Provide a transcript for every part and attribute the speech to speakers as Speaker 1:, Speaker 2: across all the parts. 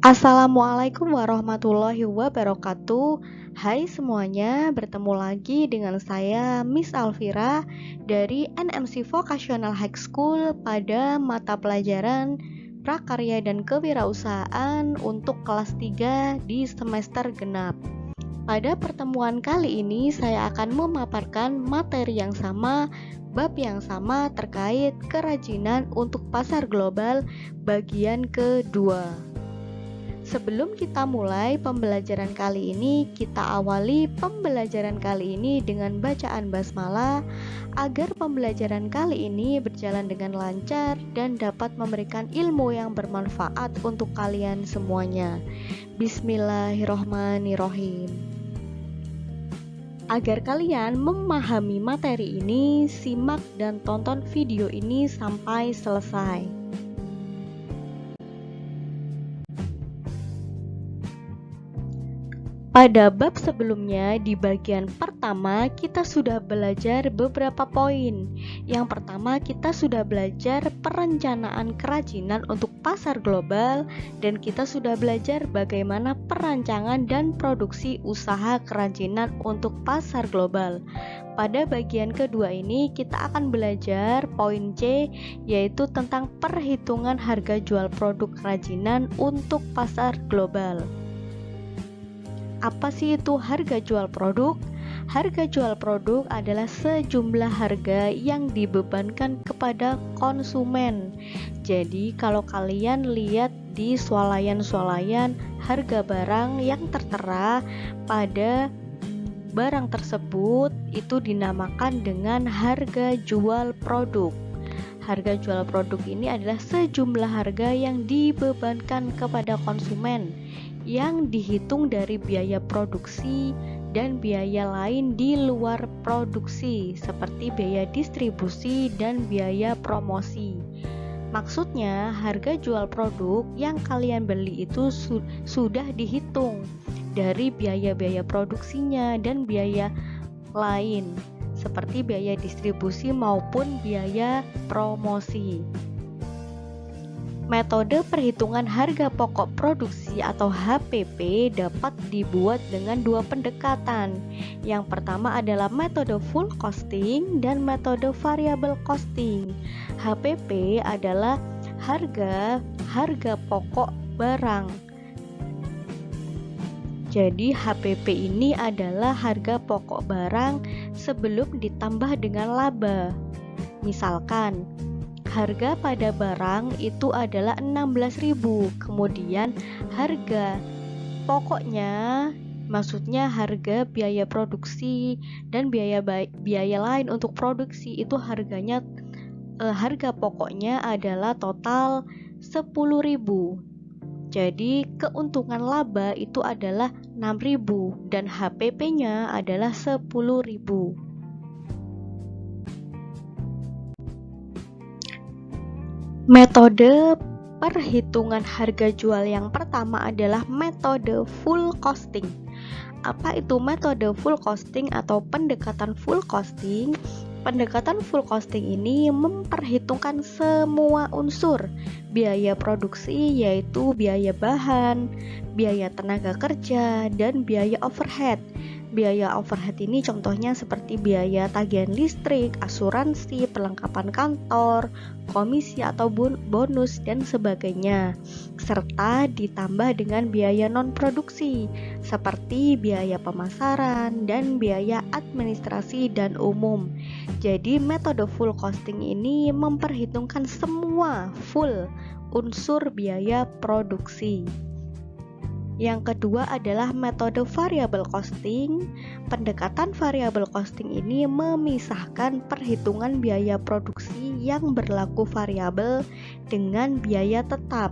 Speaker 1: Assalamualaikum warahmatullahi wabarakatuh. Hai semuanya, bertemu lagi dengan saya Miss Alvira dari NMC Vocational High School pada mata pelajaran Prakarya dan Kewirausahaan untuk kelas 3 di semester genap. Pada pertemuan kali ini saya akan memaparkan materi yang sama, bab yang sama terkait kerajinan untuk pasar global bagian kedua. Sebelum kita mulai pembelajaran kali ini, kita awali pembelajaran kali ini dengan bacaan basmalah agar pembelajaran kali ini berjalan dengan lancar dan dapat memberikan ilmu yang bermanfaat untuk kalian semuanya. Bismillahirrohmanirrohim. Agar kalian memahami materi ini, simak dan tonton video ini sampai selesai. Pada bab sebelumnya, di bagian pertama kita sudah belajar beberapa poin. Yang pertama, kita sudah belajar perencanaan kerajinan untuk pasar global, dan kita sudah belajar bagaimana perancangan dan produksi usaha kerajinan untuk pasar global. Pada bagian kedua ini kita akan belajar poin C, yaitu tentang perhitungan harga jual produk kerajinan untuk pasar global. Apa sih itu harga jual produk? Harga jual produk adalah sejumlah harga yang dibebankan kepada konsumen. Jadi kalau kalian lihat di swalayan-swalayan harga barang yang tertera pada barang tersebut itu dinamakan dengan harga jual produk. Harga jual produk ini adalah sejumlah harga yang dibebankan kepada konsumen, yang dihitung dari biaya produksi dan biaya lain di luar produksi seperti biaya distribusi dan biaya promosi. Maksudnya harga jual produk yang kalian beli itu sudah dihitung dari biaya-biaya produksinya dan biaya lain seperti biaya distribusi maupun biaya promosi. Metode perhitungan harga pokok produksi atau HPP dapat dibuat dengan dua pendekatan. Yang pertama adalah metode full costing dan metode variable costing. HPP adalah harga pokok barang. Jadi HPP ini adalah harga pokok barang sebelum ditambah dengan laba. Misalkan harga pada barang itu adalah 16.000, kemudian harga pokoknya, maksudnya harga biaya produksi dan biaya lain untuk produksi itu harga pokoknya adalah total 10.000. Jadi keuntungan laba itu adalah 6.000 dan HPP-nya adalah 10.000. Metode perhitungan harga jual yang pertama adalah metode full costing. Apa itu metode full costing atau pendekatan full costing? Pendekatan full costing ini memperhitungkan semua unsur biaya produksi, yaitu biaya bahan, biaya tenaga kerja, dan biaya overhead. Biaya overhead ini contohnya seperti biaya tagihan listrik, asuransi, perlengkapan kantor, komisi atau bonus dan sebagainya, serta ditambah dengan biaya non-produksi seperti biaya pemasaran dan biaya administrasi dan umum. Jadi metode full costing ini memperhitungkan semua full unsur biaya produksi. Yang kedua adalah metode variable costing. Pendekatan variable costing ini memisahkan perhitungan biaya produksi yang berlaku variabel dengan biaya tetap.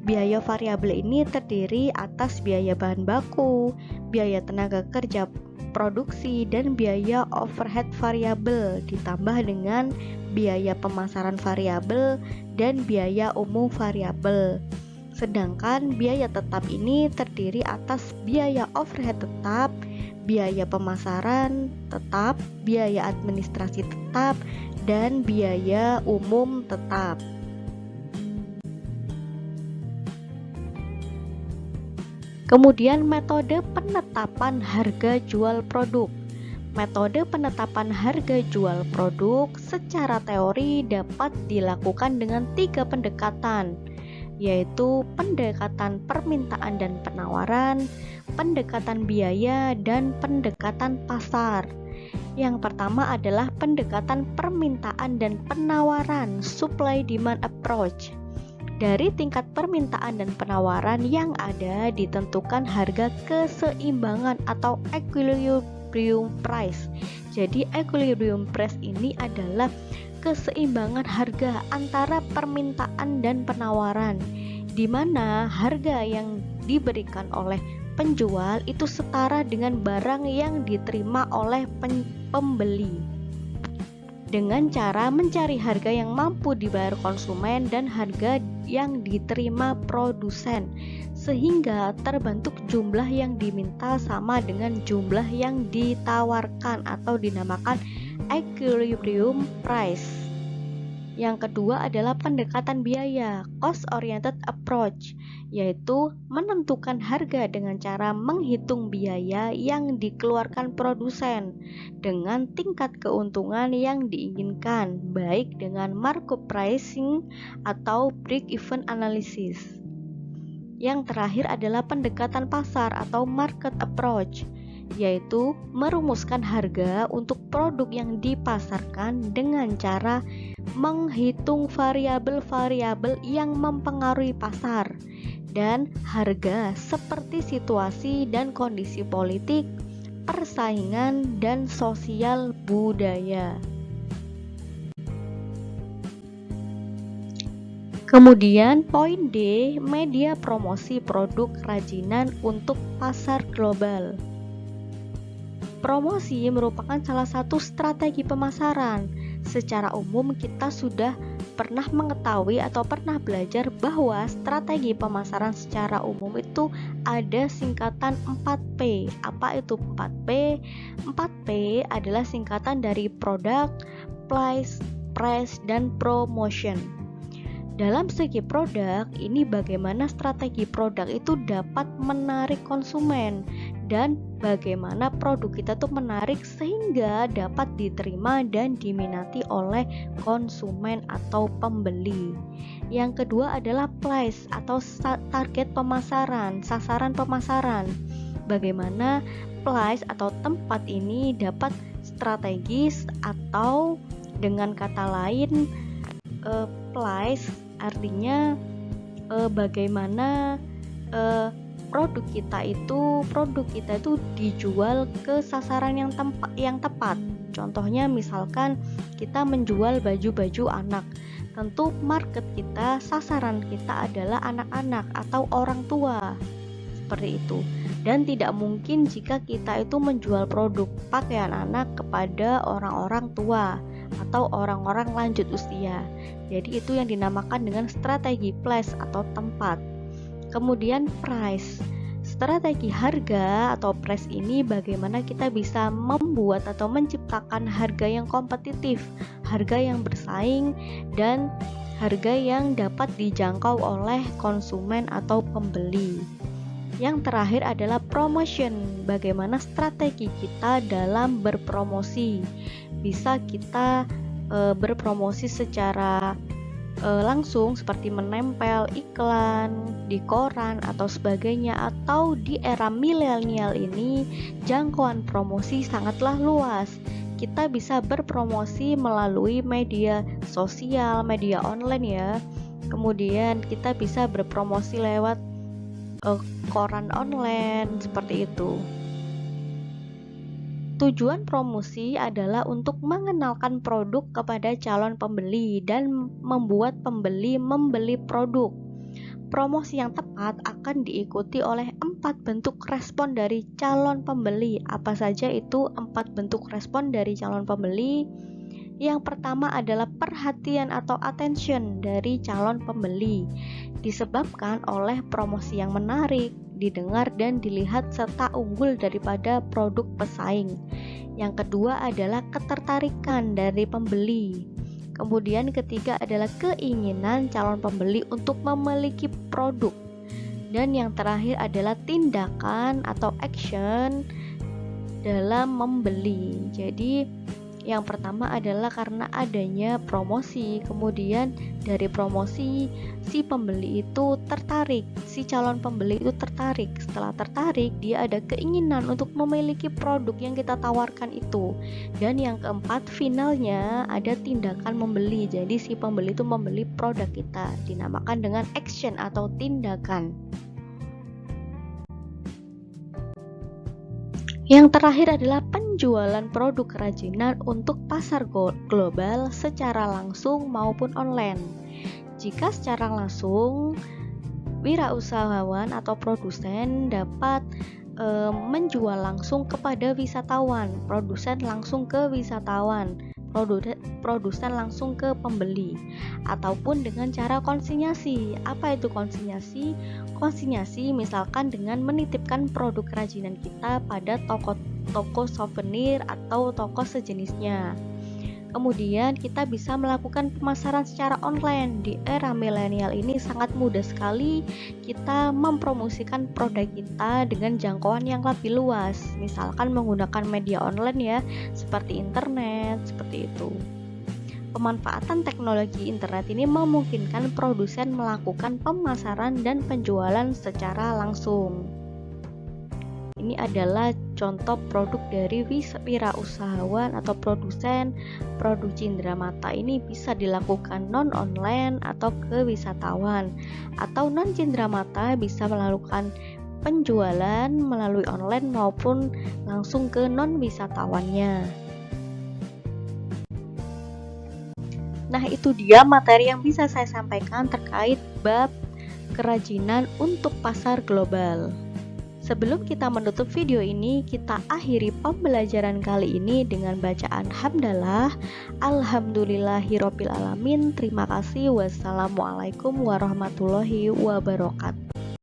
Speaker 1: Biaya variabel ini terdiri atas biaya bahan baku, biaya tenaga kerja produksi, dan biaya overhead variabel ditambah dengan biaya pemasaran variabel dan biaya umum variabel. Sedangkan biaya tetap ini terdiri atas biaya overhead tetap, biaya pemasaran tetap, biaya administrasi tetap, dan biaya umum tetap. Kemudian metode penetapan harga jual produk. Metode penetapan harga jual produk secara teori dapat dilakukan dengan 3 pendekatan, yaitu pendekatan permintaan dan penawaran, pendekatan biaya, dan pendekatan pasar. Yang pertama adalah pendekatan permintaan dan penawaran, supply demand approach. Dari tingkat permintaan dan penawaran yang ada ditentukan harga keseimbangan atau equilibrium price. Jadi equilibrium price ini adalah keseimbangan harga antara permintaan dan penawaran, di mana harga yang diberikan oleh penjual itu setara dengan barang yang diterima oleh pembeli, dengan cara mencari harga yang mampu dibayar konsumen dan harga yang diterima produsen, sehingga terbentuk jumlah yang diminta sama dengan jumlah yang ditawarkan atau dinamakan equilibrium price. Yang kedua adalah pendekatan biaya, cost oriented approach, yaitu menentukan harga dengan cara menghitung biaya yang dikeluarkan produsen dengan tingkat keuntungan yang diinginkan, baik dengan markup pricing atau break-even analysis. Yang terakhir adalah pendekatan pasar atau market approach, yaitu merumuskan harga untuk produk yang dipasarkan dengan cara menghitung variabel-variabel yang mempengaruhi pasar dan harga seperti situasi dan kondisi politik, persaingan, dan sosial budaya. Kemudian poin D, media promosi produk kerajinan untuk pasar global. Promosi merupakan salah satu strategi pemasaran. Secara umum kita sudah pernah mengetahui atau pernah belajar bahwa strategi pemasaran secara umum itu ada singkatan 4P. Apa itu 4P? 4P adalah singkatan dari product, price, price, dan promotion. Dalam segi produk, ini bagaimana strategi produk itu dapat menarik konsumen dan bagaimana produk kita tuh menarik sehingga dapat diterima dan diminati oleh konsumen atau pembeli. Yang kedua adalah price atau target pemasaran, sasaran pemasaran. Bagaimana price atau tempat ini dapat strategis atau dengan kata lain price artinya bagaimana produk kita itu dijual ke sasaran yang tepat. Contohnya misalkan kita menjual baju-baju anak. Tentu market kita, sasaran kita adalah anak-anak atau orang tua. Seperti itu. Dan tidak mungkin jika kita itu menjual produk pakaian anak kepada orang-orang tua atau orang-orang lanjut usia. Jadi itu yang dinamakan dengan strategi place atau tempat. Kemudian price, strategi harga atau price ini bagaimana kita bisa membuat atau menciptakan harga yang kompetitif, harga yang bersaing, dan harga yang dapat dijangkau oleh konsumen atau pembeli. Yang terakhir adalah promotion, bagaimana strategi kita dalam berpromosi. Bisa kita berpromosi secara langsung seperti menempel iklan di koran atau sebagainya, atau di era milenial ini jangkauan promosi sangatlah luas. Kita bisa berpromosi melalui media sosial, media online ya. Kemudian kita bisa berpromosi lewat koran online seperti itu. Tujuan promosi adalah untuk mengenalkan produk kepada calon pembeli dan membuat pembeli membeli produk. Promosi yang tepat akan diikuti oleh 4 bentuk respon dari calon pembeli. Apa saja itu 4 bentuk respon dari calon pembeli? Yang pertama adalah perhatian atau attention dari calon pembeli, disebabkan oleh promosi yang menarik, didengar dan dilihat serta unggul daripada produk pesaing. Yang kedua adalah ketertarikan dari pembeli. Kemudian ketiga adalah keinginan calon pembeli untuk memiliki produk. Dan yang terakhir adalah tindakan atau action dalam membeli. Jadi yang pertama adalah karena adanya promosi, kemudian dari promosi si pembeli itu tertarik, si calon pembeli itu tertarik. Setelah tertarik, dia ada keinginan untuk memiliki produk yang kita tawarkan itu. Dan yang keempat, finalnya ada tindakan membeli. Jadi si pembeli itu membeli produk kita, dinamakan dengan action atau tindakan. Yang terakhir adalah penjualan produk kerajinan untuk pasar global secara langsung maupun online. Jika secara langsung, wirausahawan atau produsen dapat menjual langsung kepada wisatawan, produsen langsung ke wisatawan, produsen langsung ke pembeli, ataupun dengan cara konsinyasi. Apa itu konsinyasi? Konsinyasi misalkan dengan menitipkan produk kerajinan kita pada toko souvenir atau toko sejenisnya. Kemudian kita bisa melakukan pemasaran secara online. Di era milenial ini sangat mudah sekali kita mempromosikan produk kita dengan jangkauan yang lebih luas. Misalkan menggunakan media online ya, seperti internet, seperti itu. Pemanfaatan teknologi internet ini memungkinkan produsen melakukan pemasaran dan penjualan secara langsung. Ini adalah contoh produk dari wirausahawan atau produsen. Produk Cindramata ini bisa dilakukan non-online atau ke wisatawan, atau non-Cindramata bisa melakukan penjualan melalui online maupun langsung ke non-wisatawannya. Nah, itu dia materi yang bisa saya sampaikan terkait bab kerajinan untuk pasar global. Sebelum kita menutup video ini, kita akhiri pembelajaran kali ini dengan bacaan hamdalah. Alhamdulillahirobbilalamin. Terima kasih. Wassalamualaikum warahmatullahi wabarakatuh.